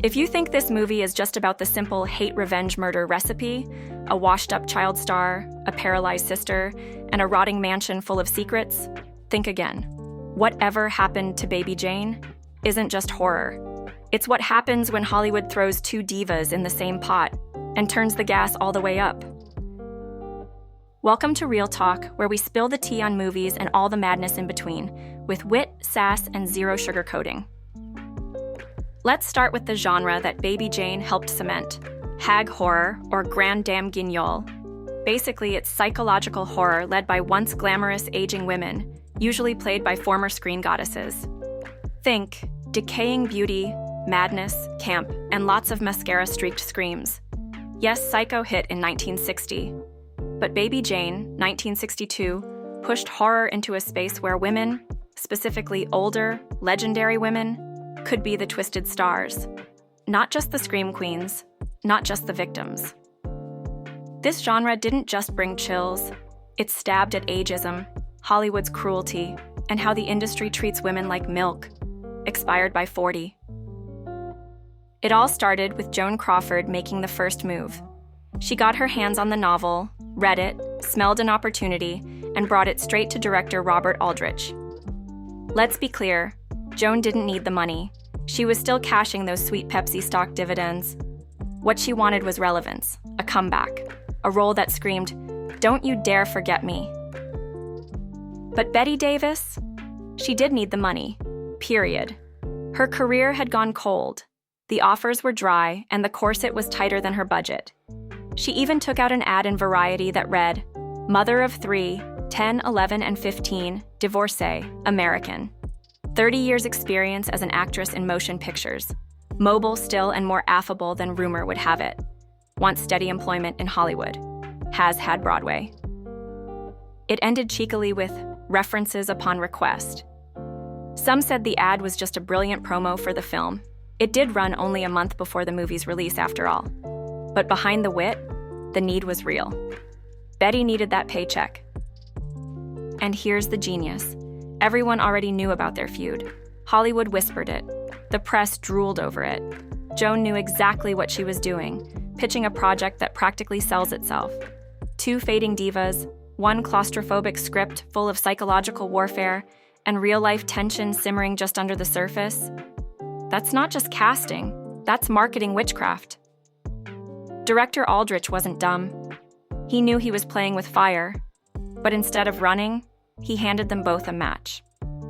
If you think this movie is just about the simple hate-revenge-murder recipe, a washed-up child star, a paralyzed sister, and a rotting mansion full of secrets, think again. Whatever Happened to Baby Jane isn't just horror. It's what happens when Hollywood throws two divas in the same pot and turns the gas all the way up. Welcome to Real Talk, where we spill the tea on movies and all the madness in between, with wit, sass, and zero sugarcoating. Let's start with the genre that Baby Jane helped cement, hag horror, or grand dame guignol. Basically, it's psychological horror led by once glamorous aging women, usually played by former screen goddesses. Think decaying beauty, madness, camp, and lots of mascara-streaked screams. Yes, Psycho hit in 1960. But Baby Jane, 1962, pushed horror into a space where women, specifically older, legendary women, could be the twisted stars. Not just the scream queens, not just the victims. This genre didn't just bring chills, it stabbed at ageism, Hollywood's cruelty, and how the industry treats women like milk, expired by 40. It all started with Joan Crawford making the first move. She got her hands on the novel, read it, smelled an opportunity, and brought it straight to director Robert Aldrich. Let's be clear, Joan didn't need the money. She was still cashing those sweet Pepsi stock dividends. What she wanted was relevance, a comeback, a role that screamed, "Don't you dare forget me." But Bette Davis? She did need the money, period. Her career had gone cold. The offers were dry, and the corset was tighter than her budget. She even took out an ad in Variety that read, "Mother of 3, 10, 11, and 15, divorcee, American. 30 years experience as an actress in motion pictures. Mobile still and more affable than rumor would have it. Wants steady employment in Hollywood. Has had Broadway." It ended cheekily with references upon request. Some said the ad was just a brilliant promo for the film. It did run only a month before the movie's release after all. But behind the wit, the need was real. Bette needed that paycheck. And here's the genius. Everyone already knew about their feud. Hollywood whispered it. The press drooled over it. Joan knew exactly what she was doing, pitching a project that practically sells itself. Two fading divas, one claustrophobic script full of psychological warfare, and real-life tension simmering just under the surface. That's not just casting, that's marketing witchcraft. Director Aldrich wasn't dumb. He knew he was playing with fire, but instead of running, he handed them both a match.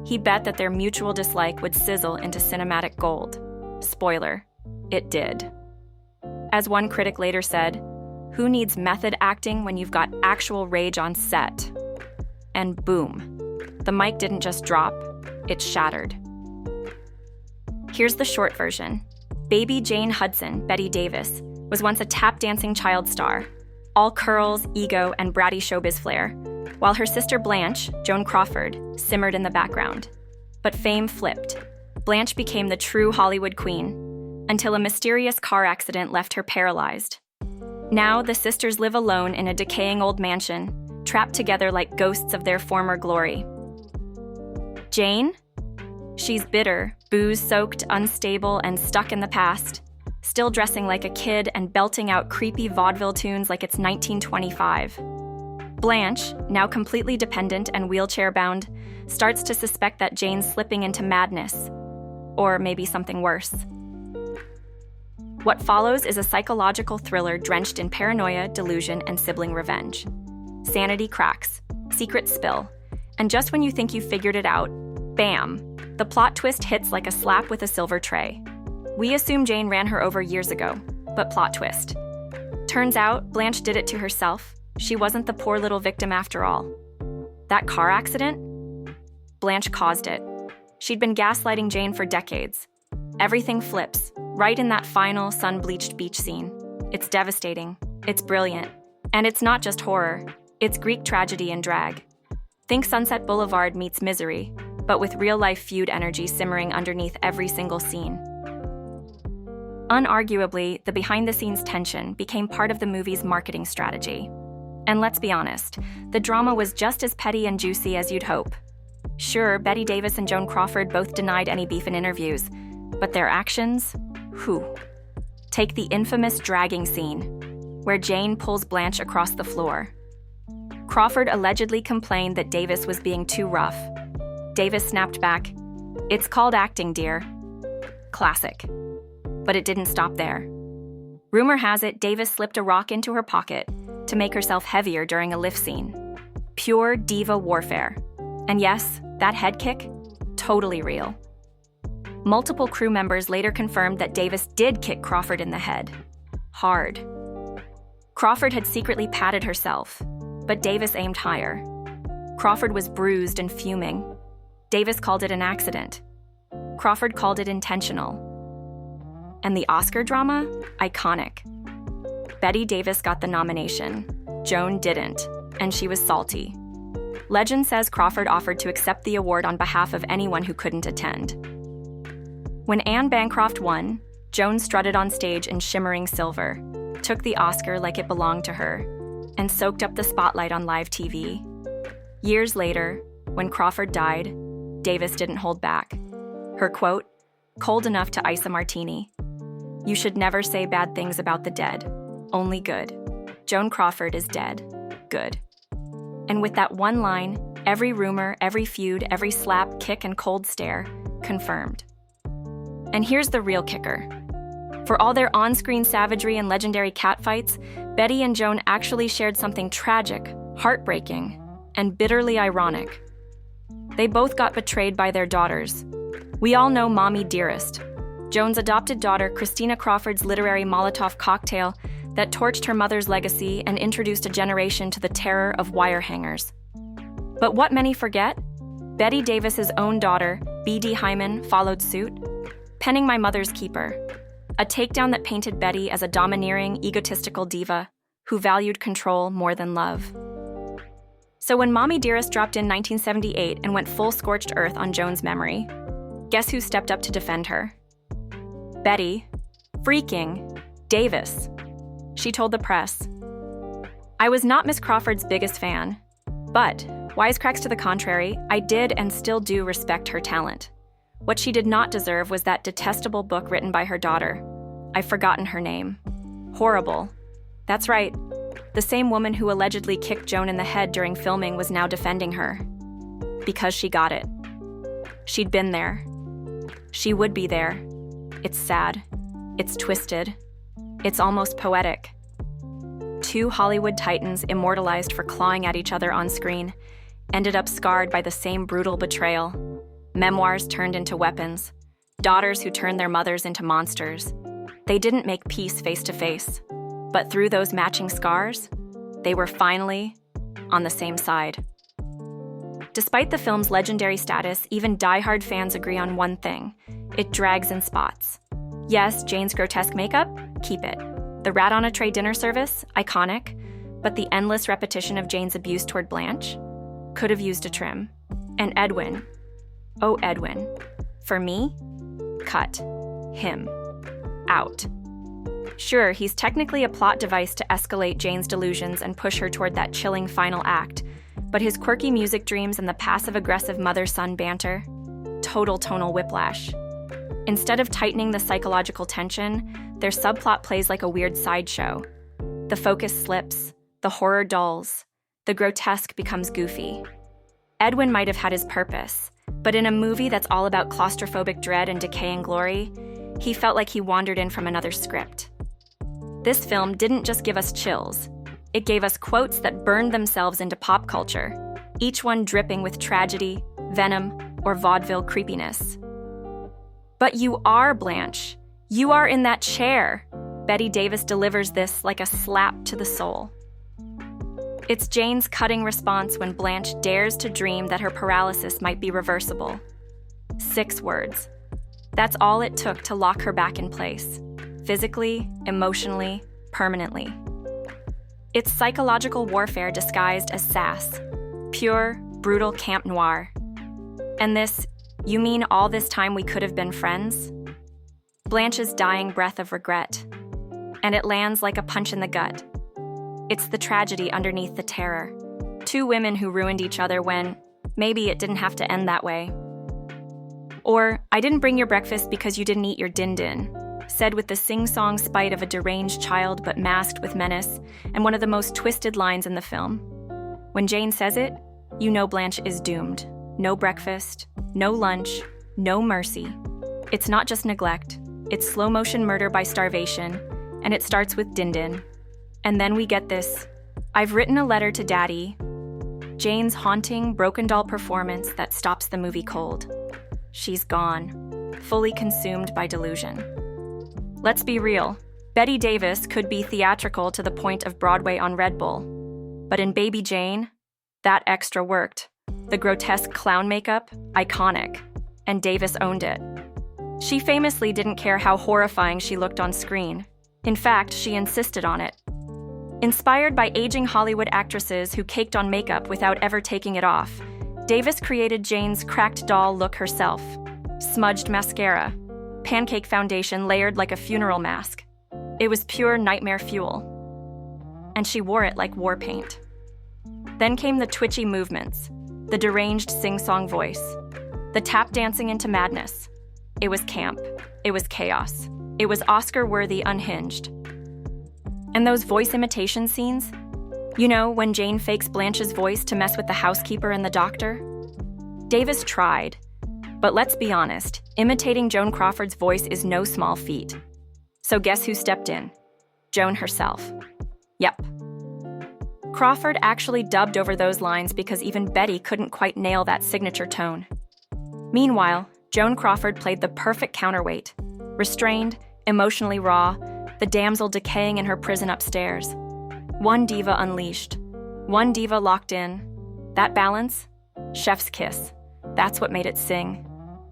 He bet that their mutual dislike would sizzle into cinematic gold. Spoiler, it did. As one critic later said, "Who needs method acting when you've got actual rage on set?" And boom, the mic didn't just drop, it shattered. Here's the short version. Baby Jane Hudson, Bette Davis, was once a tap-dancing child star, all curls, ego, and bratty showbiz flair, while her sister Blanche, Joan Crawford, simmered in the background. But fame flipped. Blanche became the true Hollywood queen, until a mysterious car accident left her paralyzed. Now the sisters live alone in a decaying old mansion, trapped together like ghosts of their former glory. Jane? She's bitter, booze-soaked, unstable, and stuck in the past, still dressing like a kid and belting out creepy vaudeville tunes like it's 1925. Blanche, now completely dependent and wheelchair-bound, starts to suspect that Jane's slipping into madness, or maybe something worse. What follows is a psychological thriller drenched in paranoia, delusion, and sibling revenge. Sanity cracks, secrets spill, and just when you think you figured it out, bam, the plot twist hits like a slap with a silver tray. We assume Jane ran her over years ago, but plot twist. Turns out, Blanche did it to herself. She wasn't the poor little victim after all. That car accident? Blanche caused it. She'd been gaslighting Jane for decades. Everything flips, right in that final sun-bleached beach scene. It's devastating. It's brilliant. And it's not just horror. It's Greek tragedy and drag. Think Sunset Boulevard meets Misery, but with real-life feud energy simmering underneath every single scene. Unarguably, the behind-the-scenes tension became part of the movie's marketing strategy. And let's be honest, the drama was just as petty and juicy as you'd hope. Sure, Bette Davis and Joan Crawford both denied any beef in interviews, but their actions? Whew. Take the infamous dragging scene, where Jane pulls Blanche across the floor. Crawford allegedly complained that Davis was being too rough. Davis snapped back, "It's called acting, dear." Classic. But it didn't stop there. Rumor has it Davis slipped a rock into her pocket to make herself heavier during a lift scene. Pure diva warfare. And yes, that head kick, totally real. Multiple crew members later confirmed that Davis did kick Crawford in the head. Hard. Crawford had secretly patted herself, but Davis aimed higher. Crawford was bruised and fuming. Davis called it an accident. Crawford called it intentional. And the Oscar drama? Iconic. Bette Davis got the nomination. Joan didn't, and she was salty. Legend says Crawford offered to accept the award on behalf of anyone who couldn't attend. When Anne Bancroft won, Joan strutted on stage in shimmering silver, took the Oscar like it belonged to her, and soaked up the spotlight on live TV. Years later, when Crawford died, Davis didn't hold back. Her quote, "Cold enough to ice a martini. You should never say bad things about the dead, only good. Joan Crawford is dead. Good." And with that one line, every rumor, every feud, every slap, kick, and cold stare, confirmed. And here's the real kicker. For all their on-screen savagery and legendary catfights, Bette and Joan actually shared something tragic, heartbreaking, and bitterly ironic. They both got betrayed by their daughters. We all know Mommy Dearest, Joan's adopted daughter Christina Crawford's literary Molotov cocktail that torched her mother's legacy and introduced a generation to the terror of wire hangers. But what many forget? Bette Davis's own daughter, B.D. Hyman, followed suit, penning My Mother's Keeper, a takedown that painted Bette as a domineering, egotistical diva who valued control more than love. So when Mommy Dearest dropped in 1978 and went full scorched earth on Joan's memory, guess who stepped up to defend her? Bette freaking Davis. She told the press, "I was not Miss Crawford's biggest fan, but, wisecracks to the contrary, I did and still do respect her talent. What she did not deserve was that detestable book written by her daughter. I've forgotten her name. Horrible. That's right. The same woman who allegedly kicked Joan in the head during filming was now defending her. Because she got it. She'd been there. She would be there. It's sad. It's twisted. It's almost poetic. Two Hollywood titans immortalized for clawing at each other on screen ended up scarred by the same brutal betrayal. Memoirs turned into weapons. Daughters who turned their mothers into monsters. They didn't make peace face to face, but through those matching scars, they were finally on the same side. Despite the film's legendary status, even diehard fans agree on one thing: it drags in spots. Yes, Jane's grotesque makeup? Keep it. The rat on a tray dinner service? Iconic. But the endless repetition of Jane's abuse toward Blanche? Could have used a trim. And Edwin. Oh, Edwin. For me? Cut. Him. Out. Sure, he's technically a plot device to escalate Jane's delusions and push her toward that chilling final act, but his quirky music dreams and the passive-aggressive mother-son banter? Total tonal whiplash. Instead of tightening the psychological tension, their subplot plays like a weird sideshow. The focus slips, the horror dulls, the grotesque becomes goofy. Edwin might have had his purpose, but in a movie that's all about claustrophobic dread and decay and glory, he felt like he wandered in from another script. This film didn't just give us chills. It gave us quotes that burned themselves into pop culture, each one dripping with tragedy, venom, or vaudeville creepiness. But you are Blanche. You are in that chair. Bette Davis delivers this like a slap to the soul. It's Jane's cutting response when Blanche dares to dream that her paralysis might be reversible. 6 words. That's all it took to lock her back in place, physically, emotionally, permanently. It's psychological warfare disguised as sass, pure, brutal camp noir. And this, "You mean all this time we could have been friends?" Blanche's dying breath of regret. And it lands like a punch in the gut. It's the tragedy underneath the terror. 2 women who ruined each other when maybe it didn't have to end that way. Or, "I didn't bring your breakfast because you didn't eat your din-din." said with the sing-song spite of a deranged child but masked with menace, and one of the most twisted lines in the film. When Jane says it, you know Blanche is doomed. No breakfast, no lunch, no mercy. It's not just neglect, it's slow-motion murder by starvation, and it starts with Din Din. And then we get this, "I've written a letter to Daddy," Jane's haunting, broken doll performance that stops the movie cold. She's gone, fully consumed by delusion. Let's be real, Bette Davis could be theatrical to the point of Broadway on Red Bull. But in Baby Jane, that extra worked. The grotesque clown makeup, iconic, and Davis owned it. She famously didn't care how horrifying she looked on screen. In fact, she insisted on it. Inspired by aging Hollywood actresses who caked on makeup without ever taking it off, Davis created Jane's cracked doll look herself. Smudged mascara, pancake foundation layered like a funeral mask. It was pure nightmare fuel. And she wore it like war paint. Then came the twitchy movements, the deranged sing-song voice, the tap dancing into madness. It was camp. It was chaos. It was Oscar-worthy unhinged. And those voice imitation scenes? You know, when Jane fakes Blanche's voice to mess with the housekeeper and the doctor? Davis tried. But let's be honest, imitating Joan Crawford's voice is no small feat. So guess who stepped in? Joan herself. Yep. Crawford actually dubbed over those lines because even Betty couldn't quite nail that signature tone. Meanwhile, Joan Crawford played the perfect counterweight. Restrained, emotionally raw, the damsel decaying in her prison upstairs. One diva unleashed. One diva locked in. That balance? Chef's kiss. That's what made it sing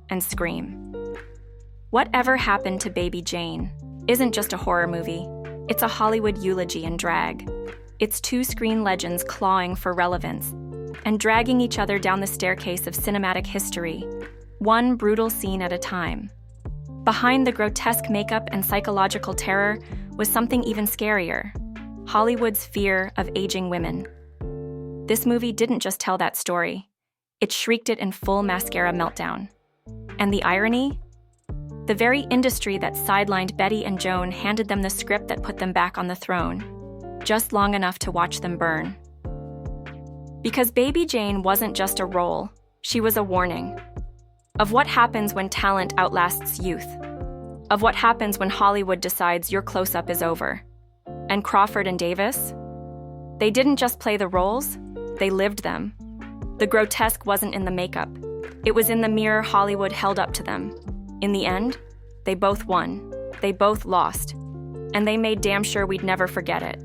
and scream. Whatever Happened to Baby Jane isn't just a horror movie. It's a Hollywood eulogy in drag. It's two screen legends clawing for relevance and dragging each other down the staircase of cinematic history, one brutal scene at a time. Behind the grotesque makeup and psychological terror was something even scarier: Hollywood's fear of aging women. This movie didn't just tell that story. It shrieked it in full mascara meltdown. And the irony? The very industry that sidelined Betty and Joan handed them the script that put them back on the throne, just long enough to watch them burn. Because Baby Jane wasn't just a role, she was a warning. Of what happens when talent outlasts youth. Of what happens when Hollywood decides your close-up is over. And Crawford and Davis? They didn't just play the roles, they lived them. The grotesque wasn't in the makeup. It was in the mirror Hollywood held up to them. In the end, they both won. They both lost. And they made damn sure we'd never forget it.